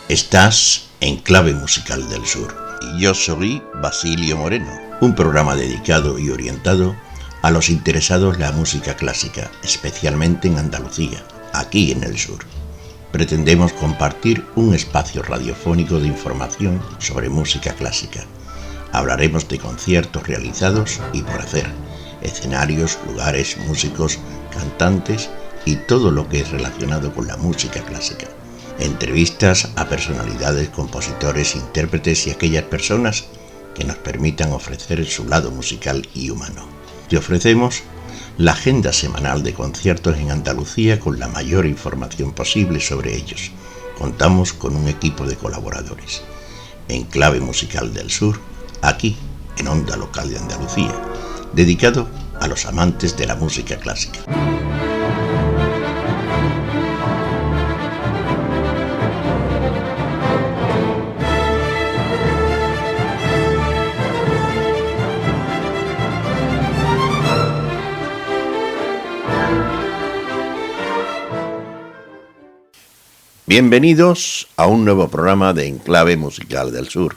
Estás en Clave Musical del Sur y yo soy Basilio Moreno, un programa dedicado y orientado a los interesados en la música clásica, especialmente en Andalucía, aquí en el sur. Pretendemos compartir un espacio radiofónico de información sobre música clásica. Hablaremos de conciertos realizados y por hacer, escenarios, lugares, músicos, cantantes y todo lo que es relacionado con la música clásica. Entrevistas a personalidades, compositores, intérpretes y aquellas personas que nos permitan ofrecer su lado musical y humano. Te ofrecemos la agenda semanal de conciertos en Andalucía con la mayor información posible sobre ellos. Contamos con un equipo de colaboradores. En Clave Musical del Sur, aquí, en Onda Local de Andalucía, dedicado a los amantes de la música clásica. Bienvenidos a un nuevo programa de Enclave Musical del Sur.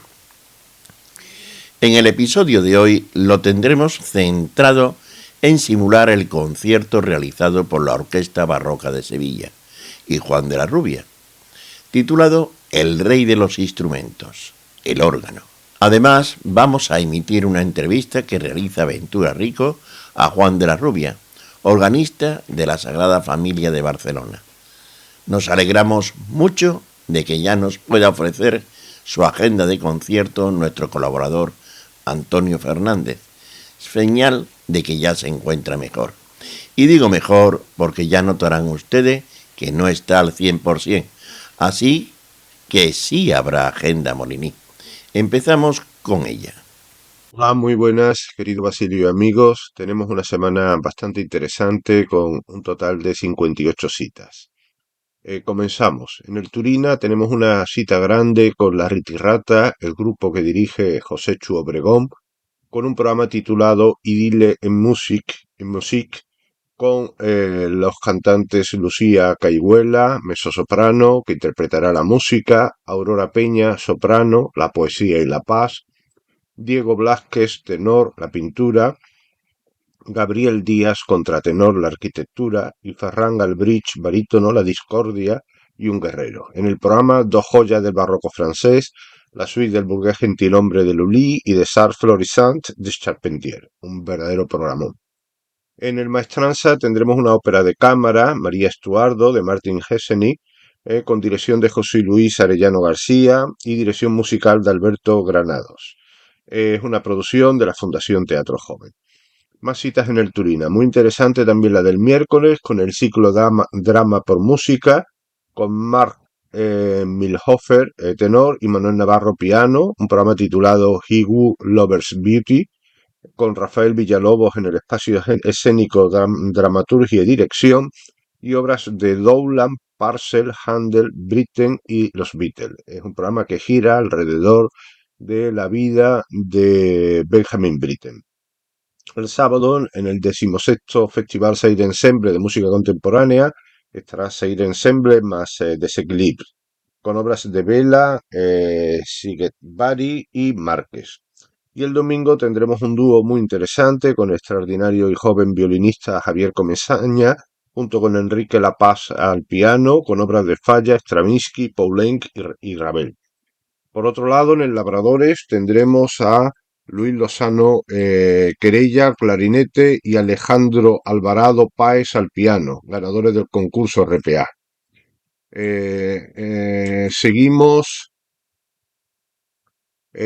En el episodio de hoy lo tendremos centrado en simular el concierto realizado por la Orquesta Barroca de Sevilla y Juan de la Rubia, titulado El Rey de los Instrumentos, el órgano. Además, vamos a emitir una entrevista que realiza Ventura Rico a Juan de la Rubia, organista de la Sagrada Familia de Barcelona. Nos alegramos mucho de que ya nos pueda ofrecer su agenda de concierto nuestro colaborador Antonio Fernández, señal de que ya se encuentra mejor. Y digo mejor porque ya notarán ustedes que no está al 100%, así que sí habrá agenda Moliní. Empezamos con ella. Hola, muy buenas, querido Basilio y amigos. Tenemos una semana bastante interesante con un total de 58 citas. Comenzamos. En el Turina tenemos una cita grande con la Ritirrata, el grupo que dirige José Chu Obregón, con un programa titulado Idile en Music, con los cantantes Lucía Caigüela, mezzosoprano, que interpretará la música, Aurora Peña, soprano, la poesía y la paz, Diego Blázquez, tenor, la pintura, Gabriel Díaz, contratenor, la arquitectura, y Ferran Galbrich, barítono, la discordia y un guerrero. En el programa, dos joyas del barroco francés, la suite del burgués gentilhombre de Lully y de Sartre Florissant de Charpentier. Un verdadero programón. En el Maestranza tendremos una ópera de cámara, María Estuardo, de Martin Hesseny, con dirección de José Luis Arellano García y dirección musical de Alberto Granados. Es una producción de la Fundación Teatro Joven. Más citas en el Turina. Muy interesante también la del miércoles con el ciclo Drama por Música, con Mark Milhofer, tenor, y Manuel Navarro, piano. Un programa titulado He Who Lovers Beauty, con Rafael Villalobos en el espacio escénico, dramaturgia y dirección, y obras de Dowland, Parcel, Handel, Britten y los Beatles. Es un programa que gira alrededor de la vida de Benjamin Britten. El sábado, en el 16º Festival Seire Ensemble de Música Contemporánea, estará Seire Ensemble más Desequilibre, con obras de Vela, Siget Bari y Márquez. Y el domingo tendremos un dúo muy interesante con el extraordinario y joven violinista Javier Comesaña, junto con Enrique La Paz al piano, con obras de Falla, Stravinsky, Poulenc y Ravel. Por otro lado, en el Labradores tendremos a Luis Lozano Querella, clarinete, y Alejandro Alvarado Páez al piano, ganadores del concurso RPA. Seguimos.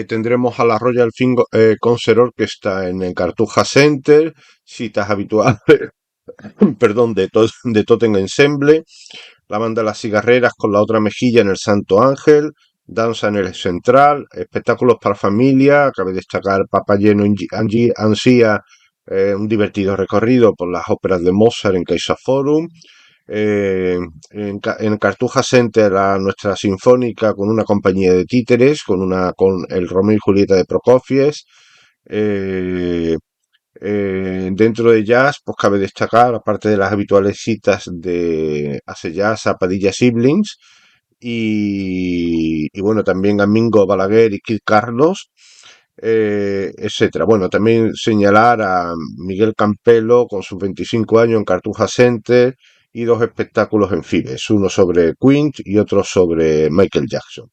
Tendremos a la Royal Concert Orchestra en el Cartuja Center, citas habituales perdón, de Totem Ensemble, la banda Las Cigarreras con La Otra Mejilla en el Santo Ángel, danza en el Central, espectáculos para familia, cabe destacar Papa Lleno Ansía, un divertido recorrido por las óperas de Mozart en Caixa Forum, en Cartuja Center a nuestra sinfónica con una compañía de títeres, con el Romeo y Julieta de Prokofiev. Dentro de jazz, pues cabe destacar, aparte de las habituales citas de Hace Jazz a Padilla Siblings, y bueno, también a Mingo Balaguer y Kid Carlos, etcétera. Bueno, también señalar a Miguel Campelo con sus 25 años en Cartuja Center y dos espectáculos en Fibes, uno sobre Queen y otro sobre Michael Jackson.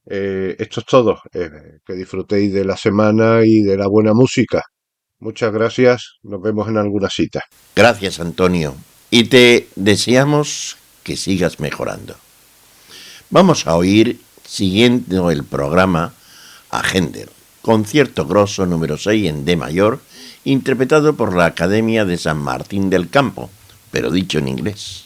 Esto es todo. Que disfrutéis de la semana y de la buena música. Muchas gracias. Nos vemos en alguna cita. Gracias, Antonio. Y te deseamos que sigas mejorando. Vamos a oír, siguiendo el programa, a Händel, concierto grosso número 6 en D mayor, interpretado por la Academia de San Martín del Campo, pero dicho en inglés.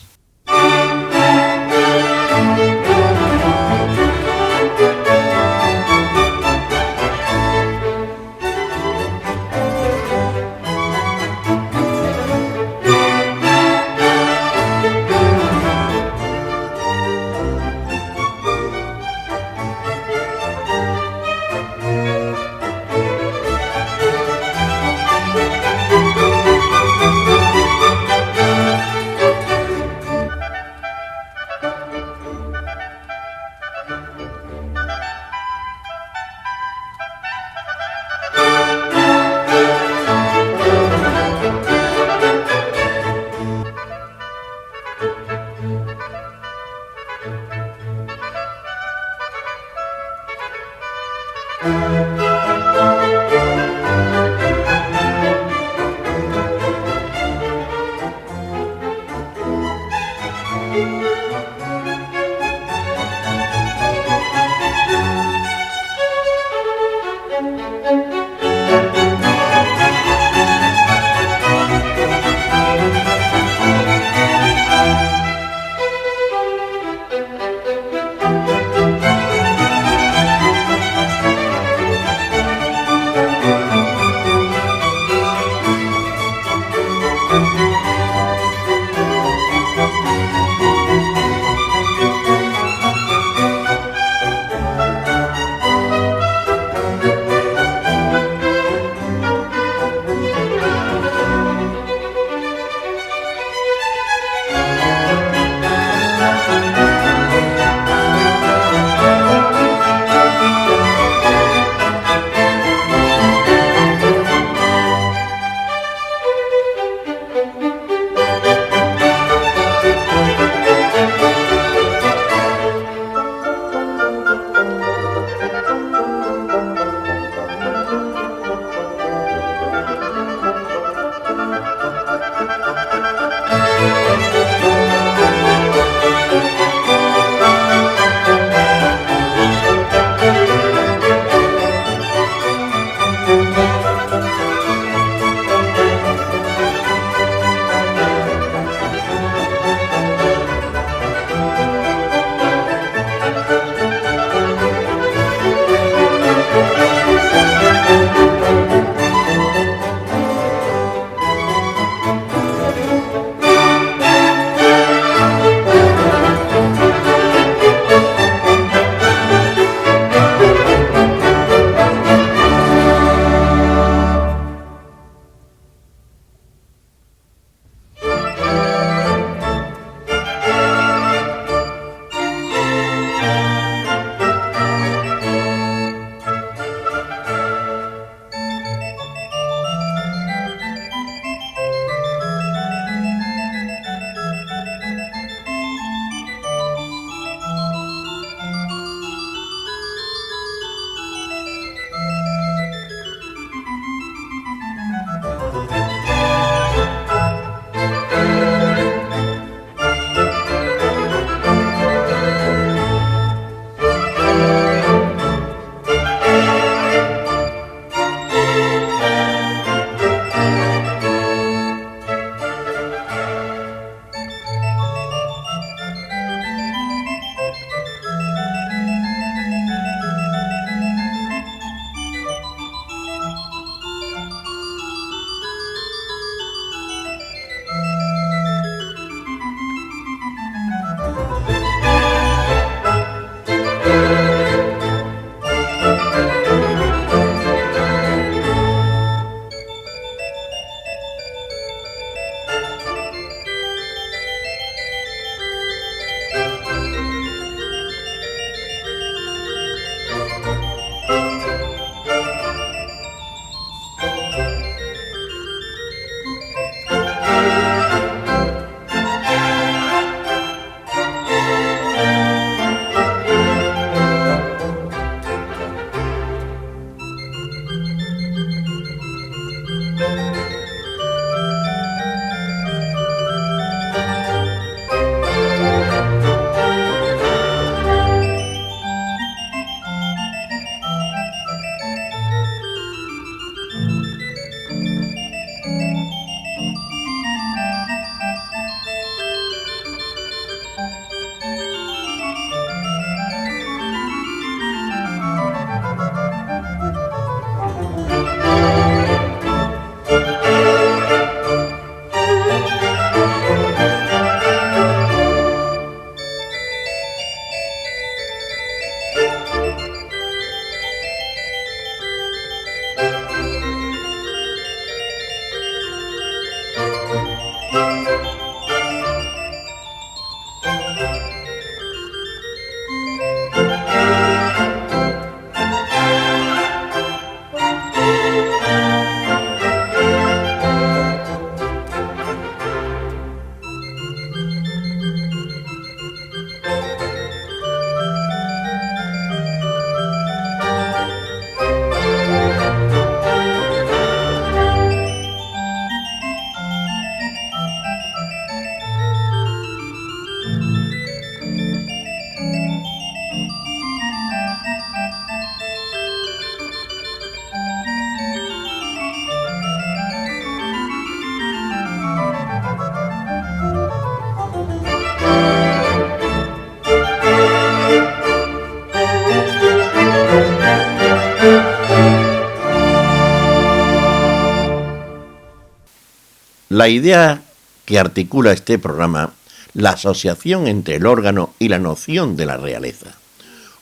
La idea que articula este programa, la asociación entre el órgano y la noción de la realeza.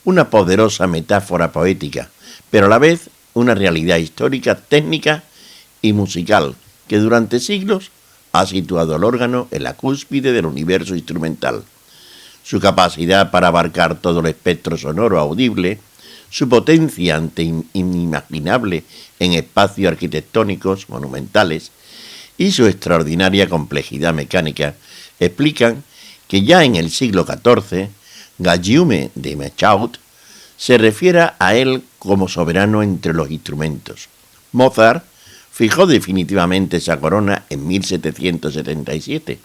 Una poderosa metáfora poética, pero a la vez una realidad histórica, técnica y musical que durante siglos ha situado al órgano en la cúspide del universo instrumental. Su capacidad para abarcar todo el espectro sonoro audible, su potencia inimaginable en espacios arquitectónicos monumentales y su extraordinaria complejidad mecánica explican que ya en el siglo XIV, Guillaume de Machaut se refiere a él como soberano entre los instrumentos. Mozart fijó definitivamente esa corona en 1777,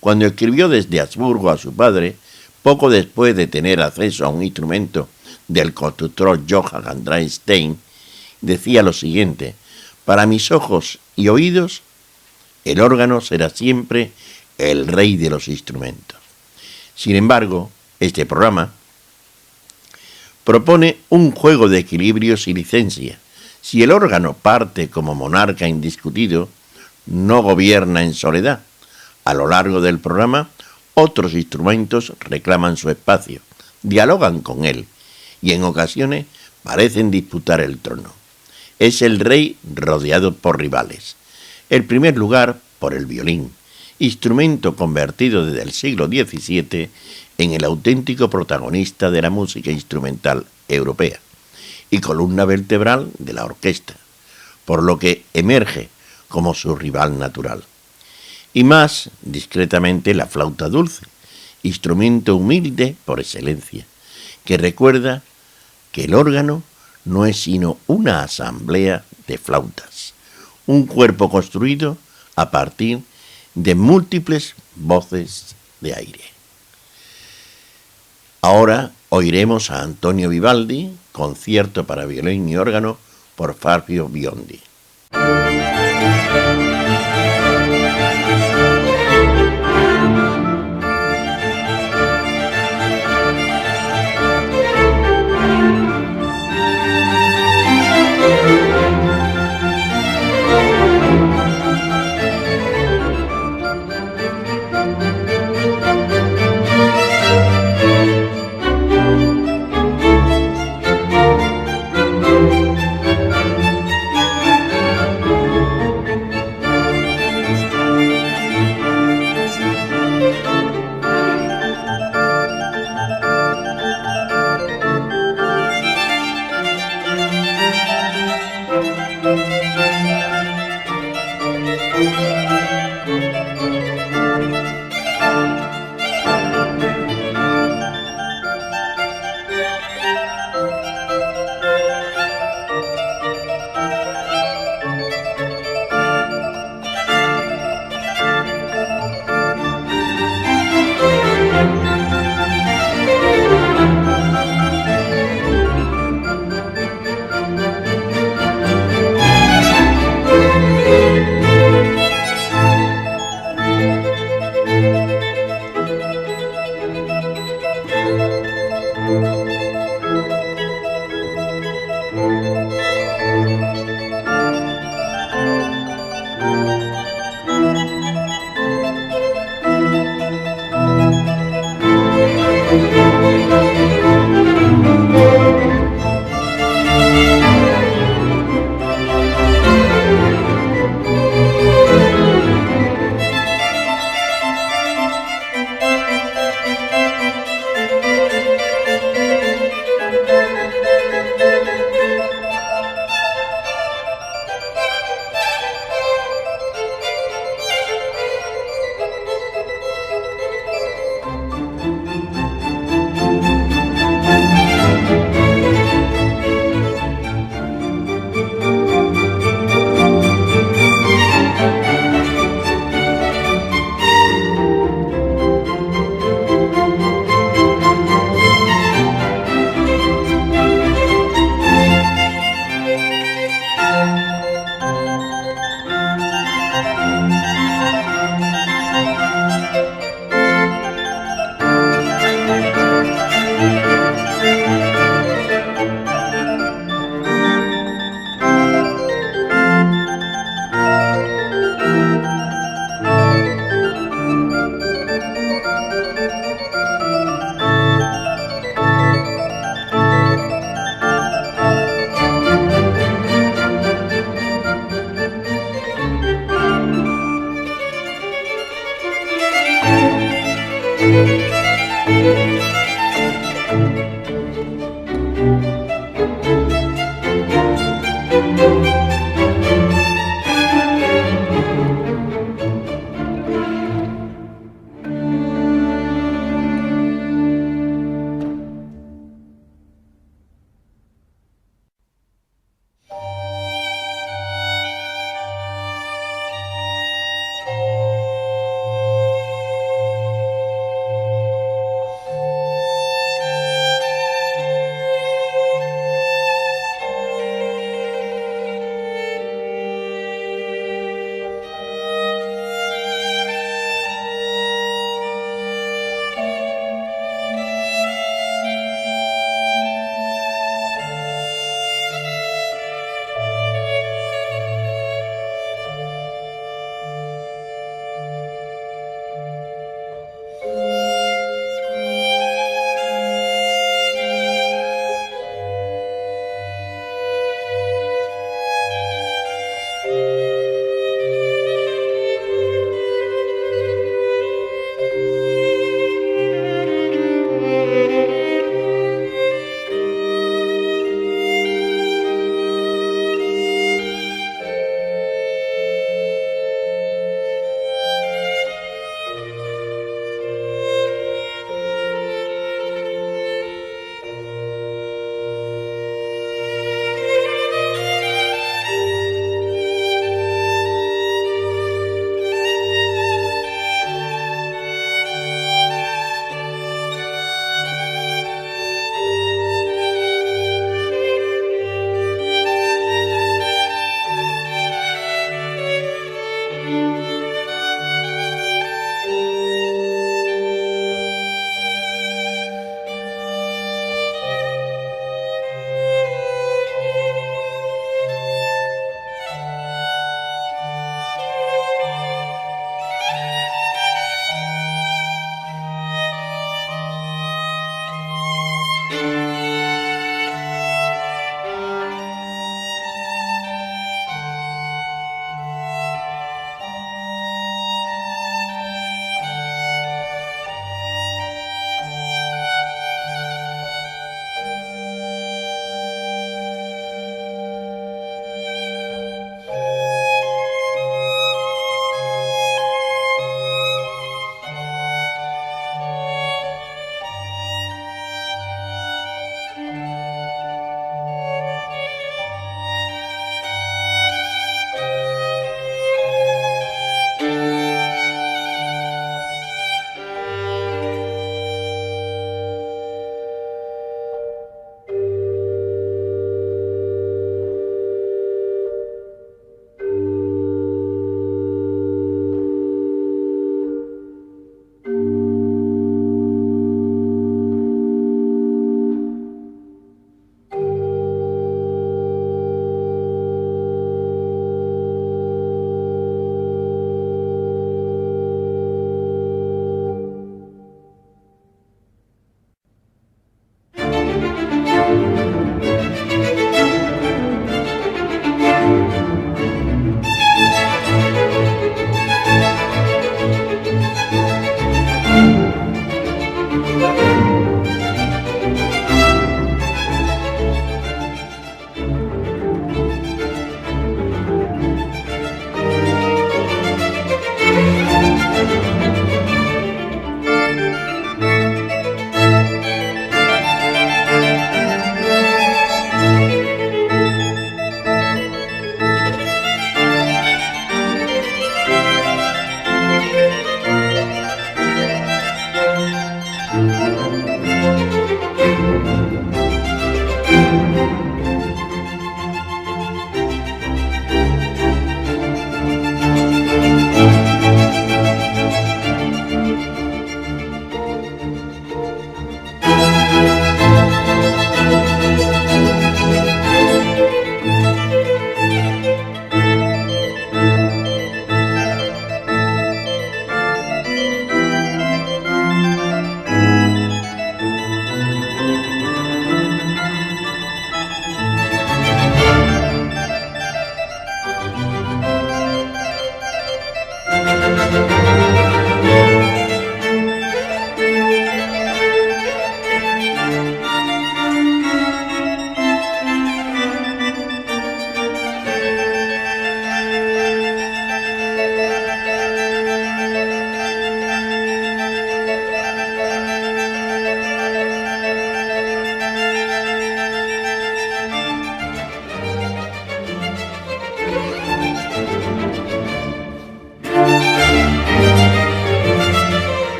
cuando escribió desde Habsburgo a su padre, poco después de tener acceso a un instrumento del constructor Johann Andreas Stein, decía lo siguiente: para mis ojos y oídos, el órgano será siempre el rey de los instrumentos. Sin embargo, este programa propone un juego de equilibrios y licencia. Si el órgano parte como monarca indiscutido, no gobierna en soledad. A lo largo del programa, otros instrumentos reclaman su espacio, dialogan con él y en ocasiones parecen disputar el trono. Es el rey rodeado por rivales. En primer lugar, por el violín, instrumento convertido desde el siglo XVII en el auténtico protagonista de la música instrumental europea y columna vertebral de la orquesta, por lo que emerge como su rival natural. Y más discretamente la flauta dulce, instrumento humilde por excelencia, que recuerda que el órgano no es sino una asamblea de flautas, un cuerpo construido a partir de múltiples voces de aire. Ahora oiremos a Antonio Vivaldi, concierto para violín y órgano por Fabio Biondi.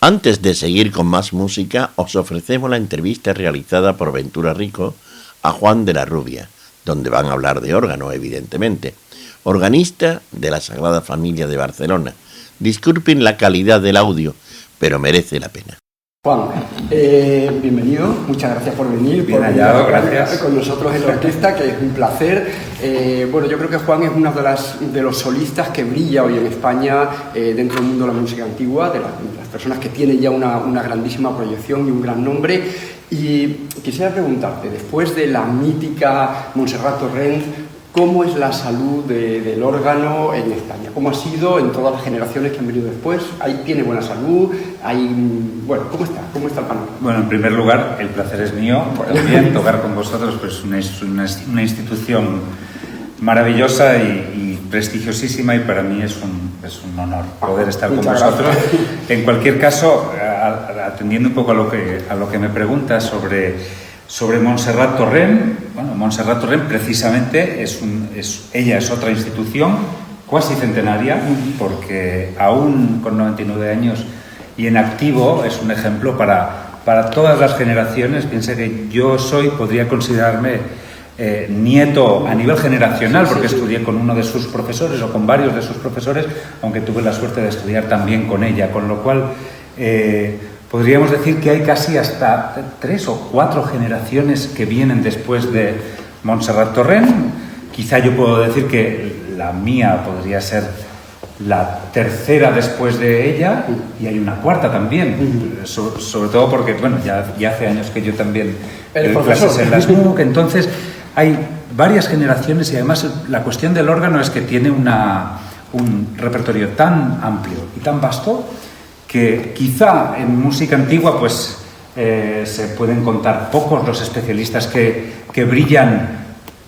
Antes de seguir con más música, os ofrecemos la entrevista realizada por Ventura Rico a Juan de la Rubia, donde van a hablar de órgano, evidentemente, organista de la Sagrada Familia de Barcelona. Disculpen la calidad del audio, pero merece la pena. Juan, bienvenido, muchas gracias por venir, Bien hallado, gracias. Con nosotros en la orquesta, que es un placer. Bueno, yo creo que Juan es uno de los solistas que brilla hoy en España dentro del mundo de la música antigua, de las personas que tienen ya una grandísima proyección y un gran nombre. Y quisiera preguntarte, después de la mítica Montserrat Torrent, ¿cómo es la salud del órgano en España? ¿Cómo ha sido en todas las generaciones que han venido después? ¿Ahí tiene buena salud? Bueno, ¿cómo está? ¿Cómo está el panorama? Bueno, en primer lugar, el placer es mío también tocar con vosotros, pues una institución maravillosa y prestigiosísima, y para mí es un honor poder estar con vosotros. Gracias. En cualquier caso, atendiendo un poco a lo que me preguntas sobre Montserrat Torrent. Bueno, Montserrat Torrent precisamente ella es otra institución cuasi centenaria, porque aún con 99 años y en activo es un ejemplo para todas las generaciones. Piensa que podría considerarme nieto a nivel generacional, porque estudié con uno de sus profesores o con varios de sus profesores, aunque tuve la suerte de estudiar también con ella, con lo cual podríamos decir que hay casi hasta 3 o 4 generaciones que vienen después de Montserrat Torrent. Quizá yo puedo decir que la mía podría ser la tercera después de ella, y hay una cuarta también, sobre todo porque, bueno, ya hace años que yo también doy clases en las MUC, entonces hay varias generaciones, y además la cuestión del órgano es que tiene un repertorio tan amplio y tan vasto que quizá en música antigua pues se pueden contar pocos los especialistas que brillan,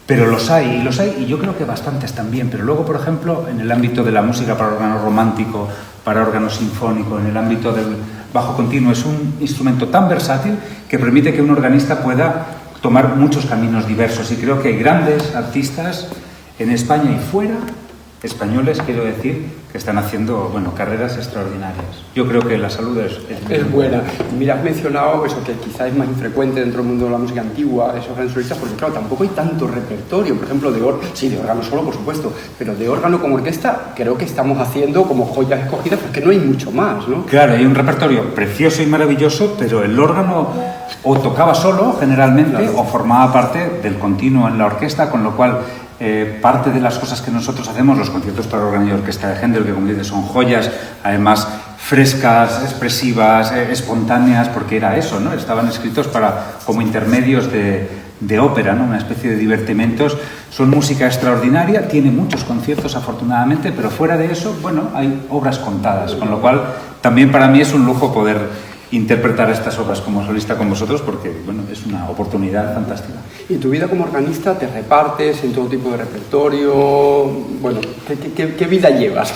pero los hay, y yo creo que bastantes también. Pero luego, por ejemplo, en el ámbito de la música para órgano romántico, para órgano sinfónico, en el ámbito del bajo continuo, es un instrumento tan versátil que permite que un organista pueda tomar muchos caminos diversos, y creo que hay grandes artistas en España y fuera, españoles, quiero decir, que están haciendo, bueno, carreras extraordinarias. Yo creo que la salud es buena. Mira, has mencionado eso, que quizás es más infrecuente dentro del mundo de la música antigua, esos grandes solistas, porque claro, tampoco hay tanto repertorio, por ejemplo, de órgano solo, por supuesto, pero de órgano con orquesta creo que estamos haciendo como joyas escogidas, porque no hay mucho más, ¿no? Claro, hay un repertorio precioso y maravilloso, pero el órgano o tocaba solo, generalmente, claro, o formaba parte del continuo en la orquesta, con lo cual parte de las cosas que nosotros hacemos, los conciertos para órgano y orquesta de Händel, que como dices son joyas, además frescas, expresivas, espontáneas, porque era eso, ¿no? Estaban escritos como intermedios de ópera, ¿no? Una especie de divertimentos. Son música extraordinaria, tiene muchos conciertos afortunadamente, pero fuera de eso, bueno, hay obras contadas, con lo cual también para mí es un lujo poder interpretar estas obras como solista con vosotros, porque bueno, es una oportunidad fantástica. ¿Y tu vida como organista te repartes en todo tipo de repertorio? Bueno, ¿qué vida llevas?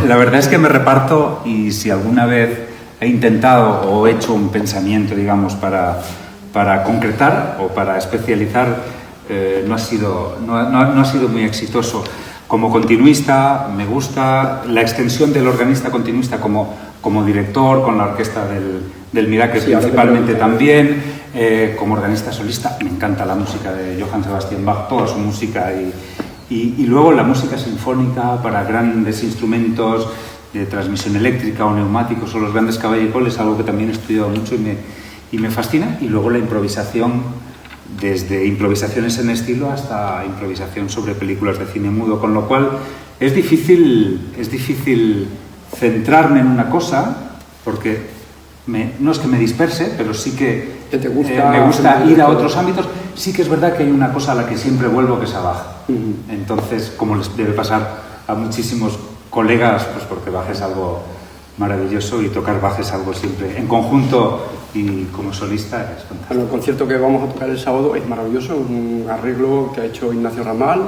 La verdad es que me reparto, y si alguna vez he intentado o he hecho un pensamiento, digamos, para concretar o para especializar, no ha sido muy exitoso. Como continuista me gusta la extensión del organista continuista como director, con la orquesta del Miracle, sí, principalmente también, como organista solista. Me encanta la música de Johann Sebastian Bach, toda su música, y luego la música sinfónica para grandes instrumentos de transmisión eléctrica o neumáticos, o los grandes caballecoles, algo que también he estudiado mucho y me fascina. Y luego la improvisación, desde improvisaciones en estilo hasta improvisación sobre películas de cine mudo, con lo cual es difícil centrarme en una cosa, porque no es que me disperse, pero sí que me gusta ir a otros ámbitos. Sí que es verdad que hay una cosa a la que siempre vuelvo, que es a Bach. Entonces, como les debe pasar a muchísimos colegas, pues porque Bach es algo maravilloso, y tocar Bach es algo siempre en conjunto y como solista es fantástico. Bueno, el concierto que vamos a tocar el sábado es maravilloso, un arreglo que ha hecho Ignacio Ramal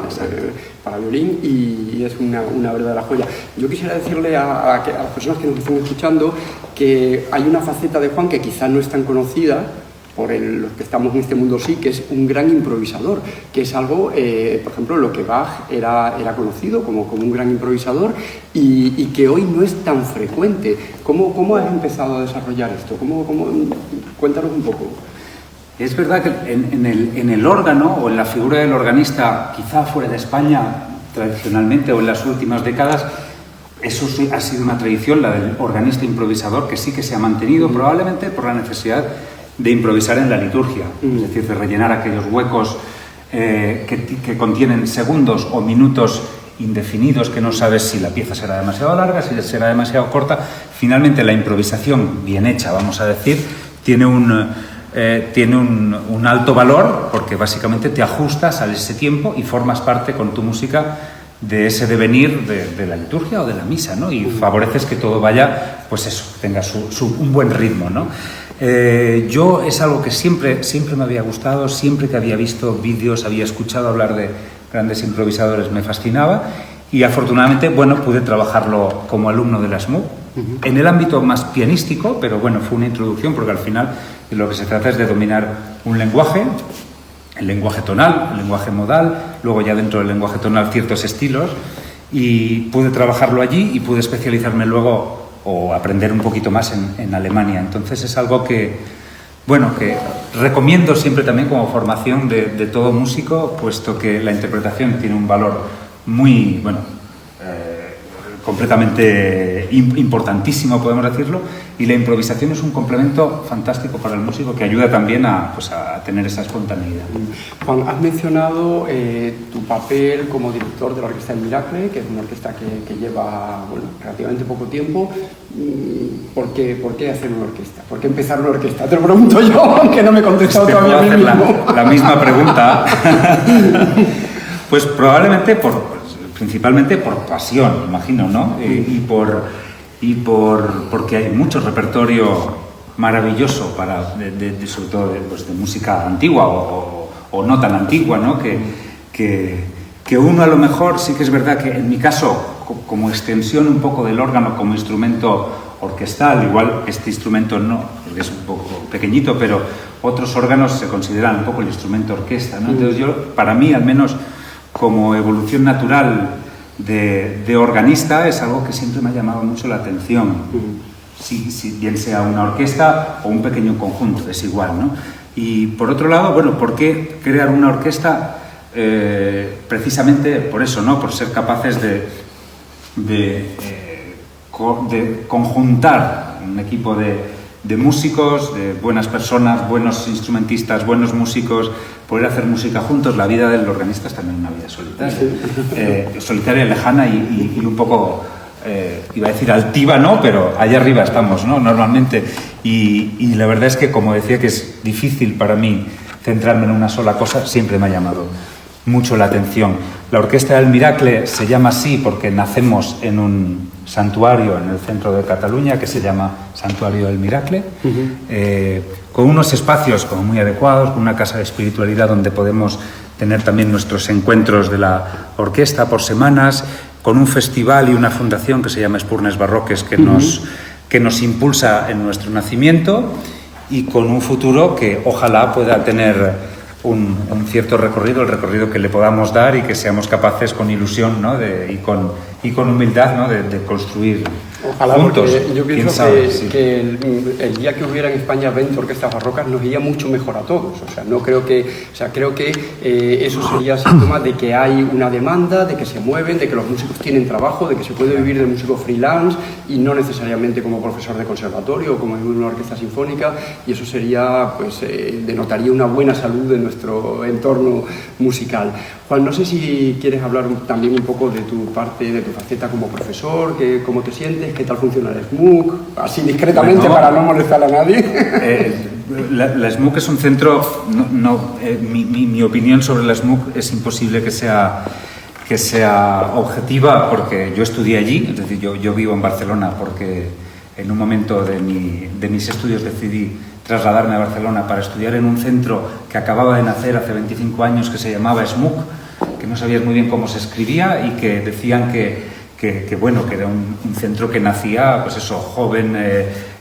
para violín, y es una verdadera joya. Yo quisiera decirle a las personas que nos están escuchando que hay una faceta de Juan que quizás no es tan conocida, los que estamos en este mundo sí, que es un gran improvisador, que es algo, por ejemplo, lo que Bach era conocido como un gran improvisador y que hoy no es tan frecuente. ¿Cómo has empezado a desarrollar esto? Cuéntanos un poco. Es verdad que en el órgano o en la figura del organista, quizá fuera de España tradicionalmente o en las últimas décadas, eso sí ha sido una tradición, la del organista improvisador, que sí que se ha mantenido probablemente por la necesidad de improvisar en la liturgia, es decir, de rellenar aquellos huecos que contienen segundos o minutos indefinidos, que no sabes si la pieza será demasiado larga, si será demasiado corta. Finalmente, la improvisación bien hecha, vamos a decir, tiene un alto valor porque básicamente te ajustas a ese tiempo y formas parte con tu música de ese devenir de la liturgia o de la misa, ¿no? Y favoreces que todo vaya, pues eso, tenga un buen ritmo, ¿no? Yo es algo que siempre me había gustado, siempre que había visto vídeos, había escuchado hablar de grandes improvisadores, me fascinaba y afortunadamente, bueno, pude trabajarlo como alumno de la SMUC en el ámbito más pianístico, pero bueno, fue una introducción porque al final de lo que se trata es de dominar un lenguaje, el lenguaje tonal, el lenguaje modal, luego ya dentro del lenguaje tonal ciertos estilos, y pude trabajarlo allí y pude especializarme luego o aprender un poquito más en Alemania. Entonces es algo que, bueno, que recomiendo siempre también como formación de todo músico, puesto que la interpretación tiene un valor muy, bueno, completamente importantísimo, podemos decirlo, y la improvisación es un complemento fantástico para el músico que ayuda también a tener esa espontaneidad. Juan, has mencionado tu papel como director de la Orquesta del Miracle, que es una orquesta que lleva, bueno, relativamente poco tiempo. ¿Por qué hacer una orquesta? ¿Por qué empezar una orquesta? Te lo pregunto yo, aunque no me he contestado todavía a mí mismo. La misma pregunta. Pues probablemente principalmente por pasión, imagino, ¿no? Porque hay mucho repertorio maravilloso sobre todo de música antigua o no tan antigua, ¿no? Que uno a lo mejor sí que es verdad que en mi caso, como extensión un poco del órgano como instrumento orquestal, igual este instrumento no, porque es un poco pequeñito, pero otros órganos se consideran un poco el instrumento orquesta, ¿no? Entonces para mí al menos como evolución natural de organista es algo que siempre me ha llamado mucho la atención, si bien sea una orquesta o un pequeño conjunto, es igual, ¿no? Y por otro lado, bueno, ¿por qué crear una orquesta? Precisamente por eso, ¿no? Por ser capaces de conjuntar un equipo de músicos, de buenas personas, buenos instrumentistas, buenos músicos, poder hacer música juntos. La vida del organista es también una vida solitaria, solitaria, lejana y un poco, iba a decir altiva, ¿no? Pero allá arriba estamos, ¿no? Normalmente. Y la verdad es que, como decía, que es difícil para mí centrarme en una sola cosa, siempre me ha llamado mucho la atención. La Orquesta del Miracle se llama así porque nacemos en un santuario en el centro de Cataluña que se llama Santuario del Miracle, con unos espacios como muy adecuados, con una casa de espiritualidad donde podemos tener también nuestros encuentros de la orquesta por semanas, con un festival y una fundación que se llama Espurnes Barroques que nos impulsa en nuestro nacimiento y con un futuro que ojalá pueda tener un cierto recorrido, el recorrido que le podamos dar y que seamos capaces con ilusión, ¿no? y con humildad, ¿no? de construir. Ojalá, juntos. Porque yo pienso sabe, que el día que hubiera en España 20 orquestas barrocas nos iría mucho mejor a todos. O sea, no creo que, creo que eso sería síntoma de que hay una demanda, de que se mueven, de que los músicos tienen trabajo, de que se puede vivir de músico freelance y no necesariamente como profesor de conservatorio o como en una orquesta sinfónica, y eso sería, pues, denotaría una buena salud de nuestro entorno musical. Juan, no sé si quieres hablar también un poco de tu parte, de tu faceta como profesor, cómo te sientes, qué tal funciona el SMUC, así discretamente, bueno, para no molestar a nadie. La SMUC es un centro, mi opinión sobre la SMUC es imposible que sea objetiva porque yo estudié allí, es decir, yo vivo en Barcelona porque en un momento de mis estudios decidí trasladarme a Barcelona para estudiar en un centro que acababa de nacer hace 25 años que se llamaba SMUC, que no sabías muy bien cómo se escribía y que decían que era un centro que nacía, pues eso, joven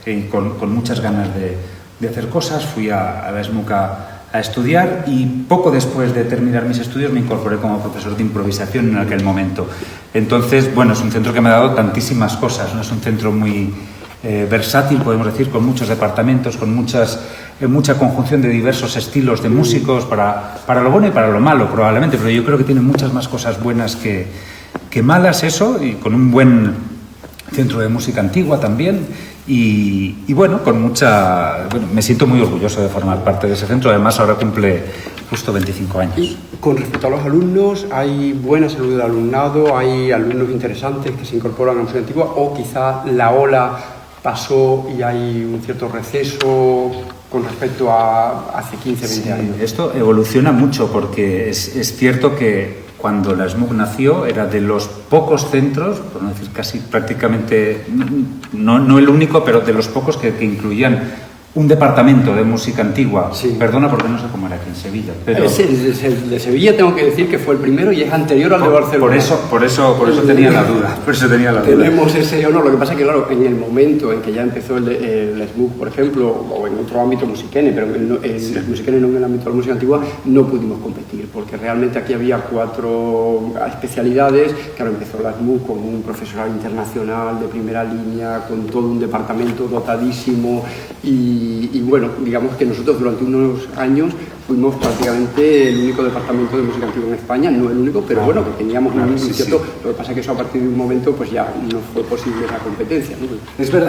y con muchas ganas hacer cosas, fui a la SMUC a estudiar y poco después de terminar mis estudios me incorporé como profesor de improvisación en aquel momento. Entonces, bueno, es un centro que me ha dado tantísimas cosas, ¿no? Es un centro muy versátil, podemos decir, con muchos departamentos, con mucha conjunción de diversos estilos de músicos, para lo bueno y para lo malo probablemente, pero yo creo que tiene muchas más cosas buenas que malas eso, y con un buen centro de música antigua también. Y bueno, me siento muy orgulloso de formar parte de ese centro. Además, ahora cumple justo 25 años. Y con respecto a los alumnos, ¿hay buena salud del alumnado? ¿Hay alumnos interesantes que se incorporan a la música antigua? ¿O quizá la ola pasó y hay un cierto receso con respecto a hace 15, 20 años? Esto evoluciona mucho porque es cierto que cuando la SMUC nació era de los pocos centros, por no decir casi prácticamente, no el único, pero de los pocos que incluían un departamento de música antigua. Sí. Perdona porque no sé cómo era aquí en Sevilla. Pero El de Sevilla tengo que decir que fue el primero y es anterior al de Barcelona. Por eso tenía la duda. Tenemos ese honor. Lo que pasa es que, claro, en el momento en que ya empezó el SMUC, por ejemplo, o en otro ámbito musiquene, pero el musiquene no en el ámbito de la música antigua, no pudimos competir, porque realmente aquí había 4 especialidades. Claro, empezó la SMUC con un profesorado internacional de primera línea, con todo un departamento dotadísimo y bueno, digamos que nosotros durante unos años fuimos prácticamente el único departamento de música antigua en España, no el único, pero bueno, que teníamos un cierto. Lo que pasa es que eso a partir de un momento pues ya no fue posible esa competencia, ¿no?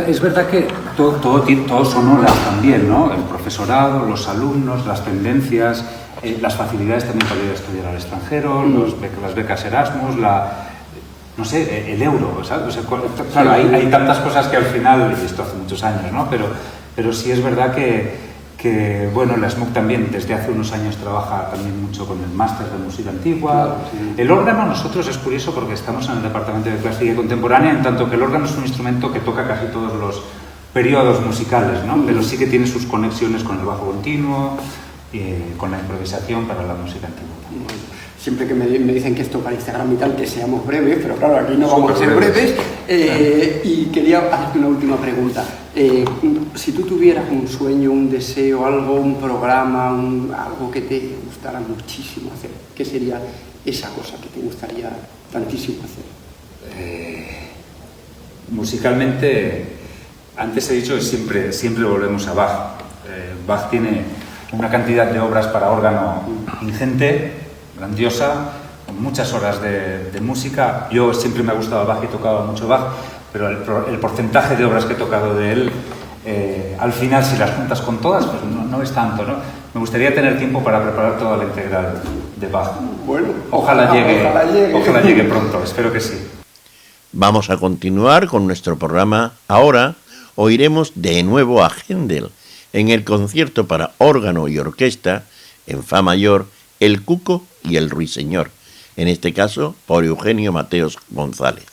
Es verdad que todo son olas también, ¿no? El profesorado, los alumnos, las tendencias, las facilidades también para ir a estudiar al extranjero, las becas Erasmus, no sé, el euro, ¿sabes? O sea, claro, hay tantas cosas que al final, y esto hace muchos años, ¿no? Pero sí es verdad que bueno, la SMUC también desde hace unos años trabaja también mucho con el máster de música antigua. Claro, sí. El órgano, nosotros es curioso porque estamos en el departamento de clásica y contemporánea, en tanto que el órgano es un instrumento que toca casi todos los periodos musicales, ¿no? Pero sí que tiene sus conexiones con el bajo continuo, con la improvisación para la música antigua. Siempre que me dicen que esto para Instagram y tal, que seamos breves, pero claro, aquí no vamos a ser breves. Y quería hacerte una última pregunta. Si tú tuvieras un sueño, un deseo, algo, un programa, algo que te gustara muchísimo hacer, ¿qué sería esa cosa que te gustaría tantísimo hacer? Musicalmente, antes he dicho que siempre volvemos a Bach. Bach tiene una cantidad de obras para órgano ingente, grandiosa, con muchas horas de música. Yo siempre me ha gustado Bach y he tocado mucho Bach, pero el porcentaje de obras que he tocado de él, al final, si las juntas con todas, pues no es tanto, ¿no? Me gustaría tener tiempo para preparar toda la integral de Bach. Bueno, ojalá llegue pronto, espero que sí. Vamos a continuar con nuestro programa. Ahora oiremos de nuevo a Händel en el concierto para órgano y orquesta en fa mayor, El Cuco y el Ruiseñor, en este caso por Eugenio Mateos González.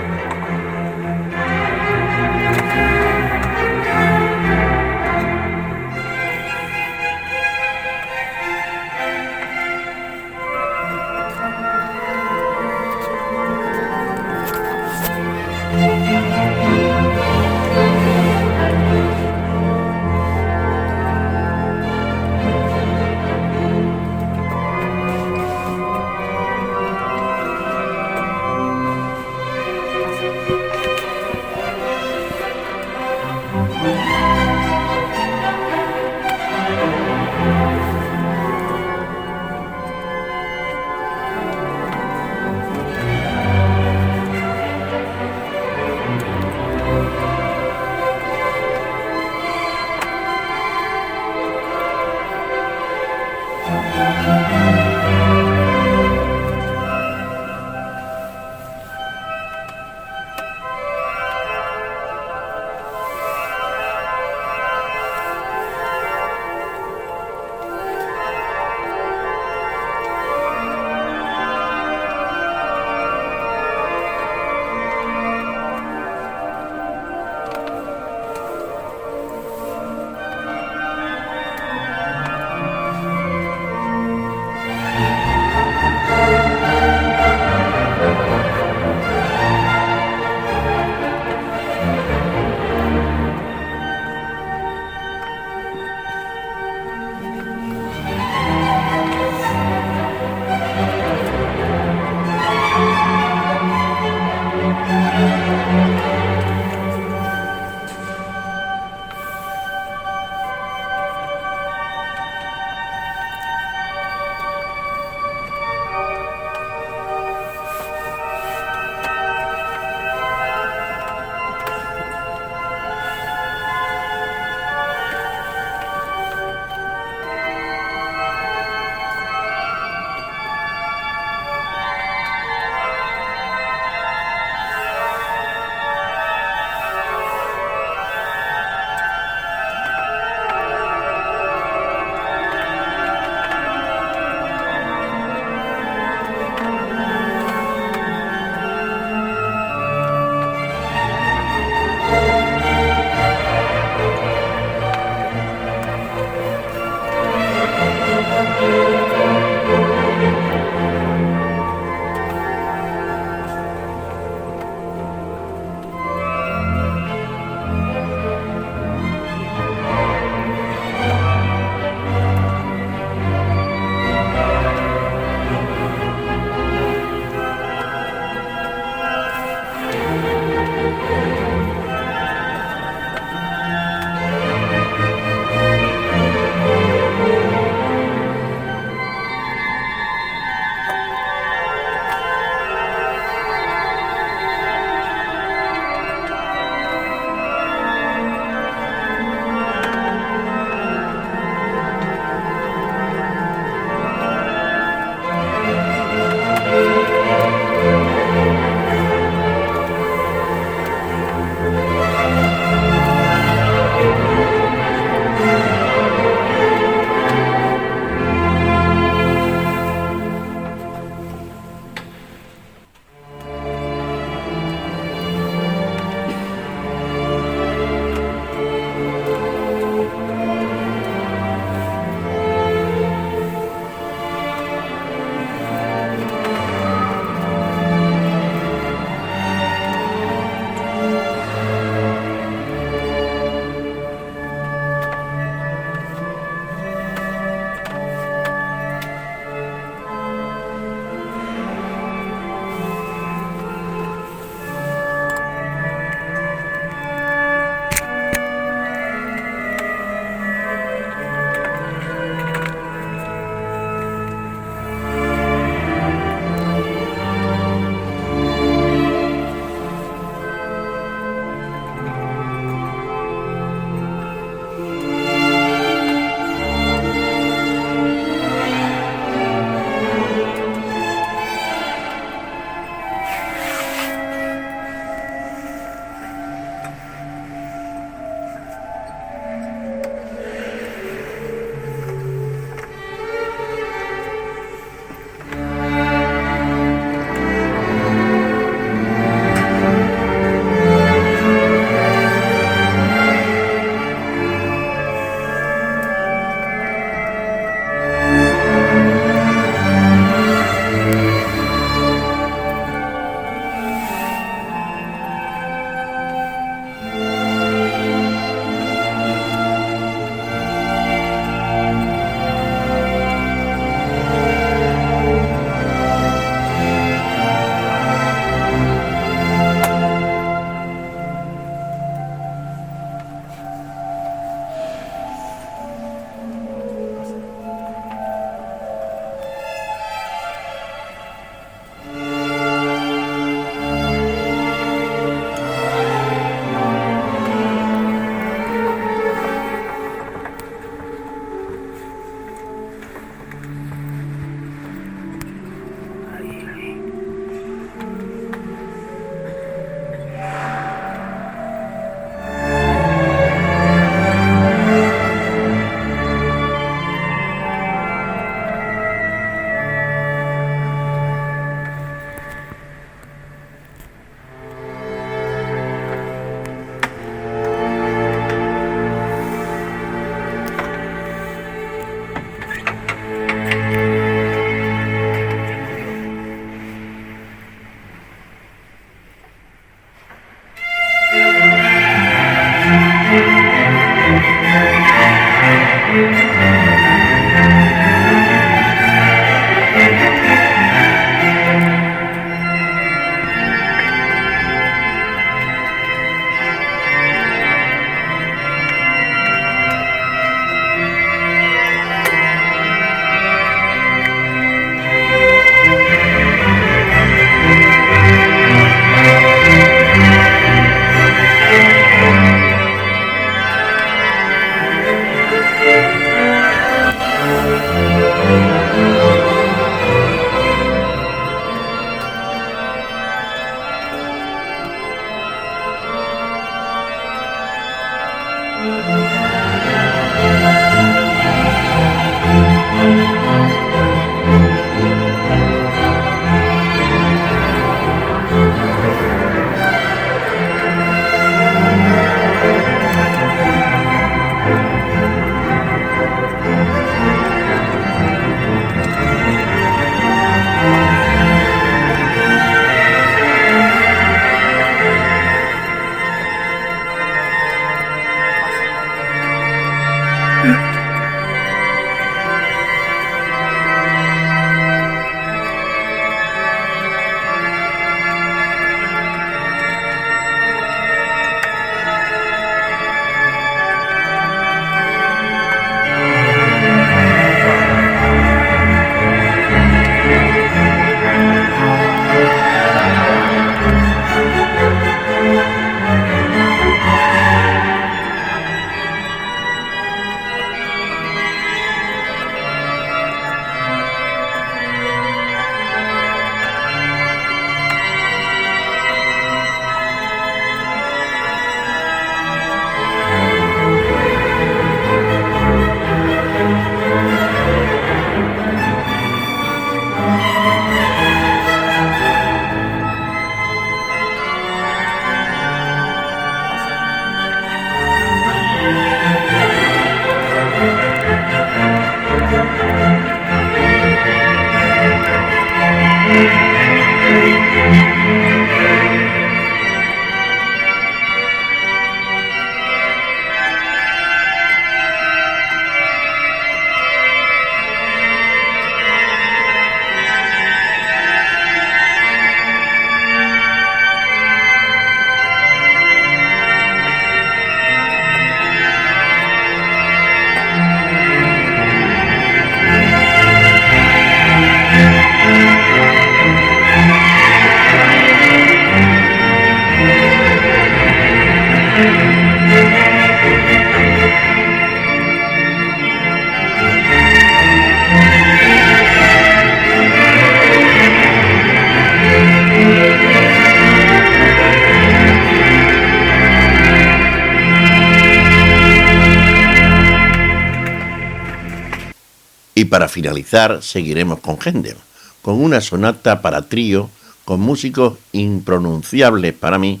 Y para finalizar seguiremos con Händel, con una sonata para trío con músicos impronunciables para mí,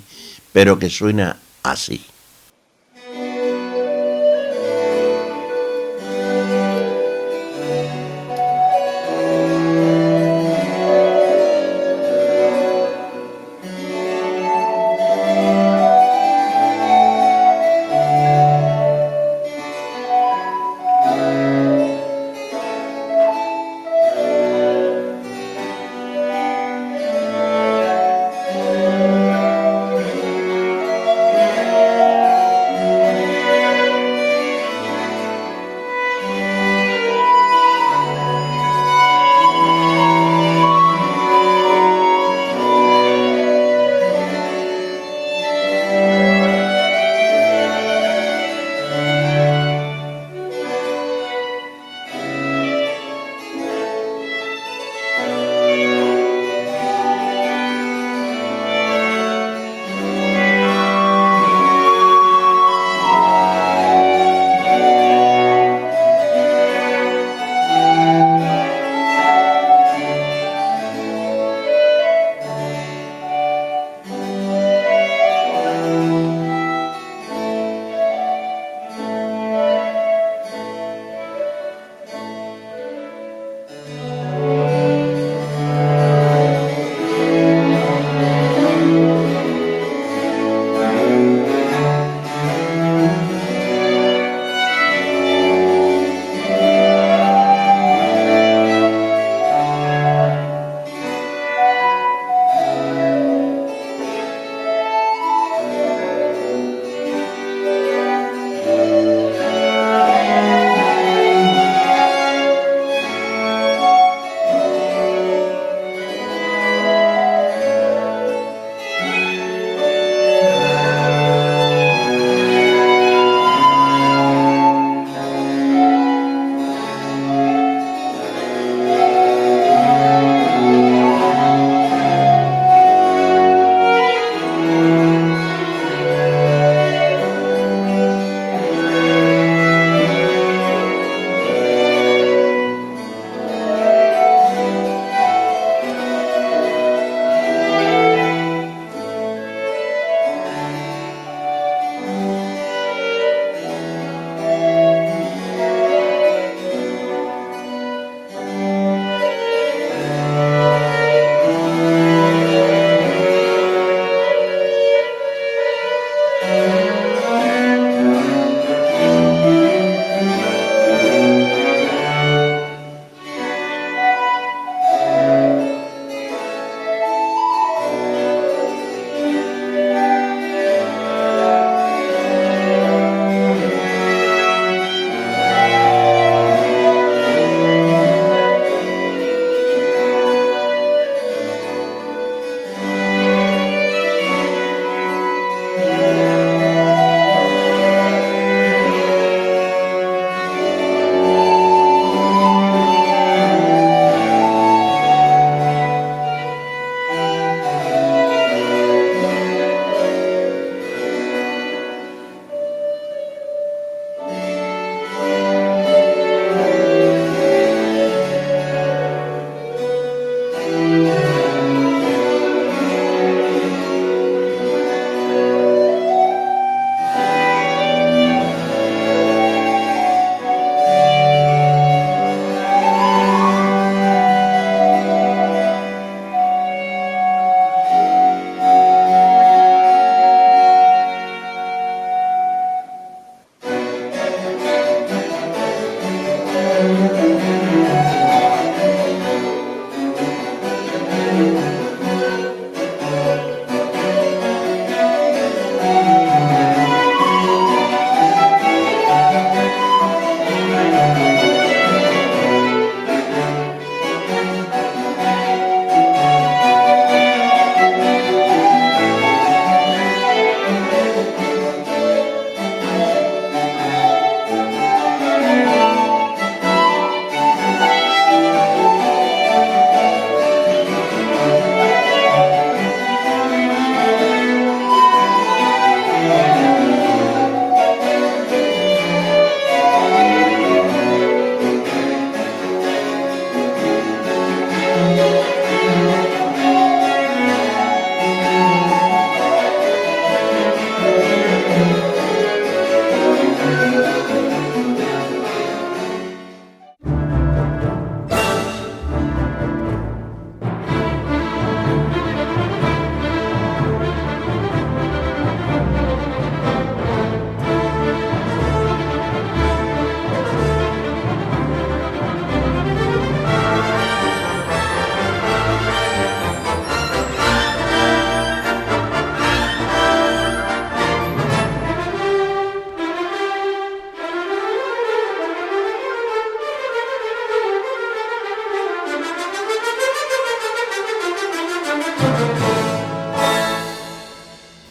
pero que suena así.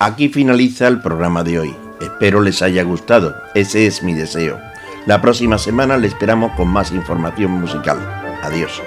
Aquí finaliza el programa de hoy. Espero les haya gustado, ese es mi deseo. La próxima semana le esperamos con más información musical. Adiós.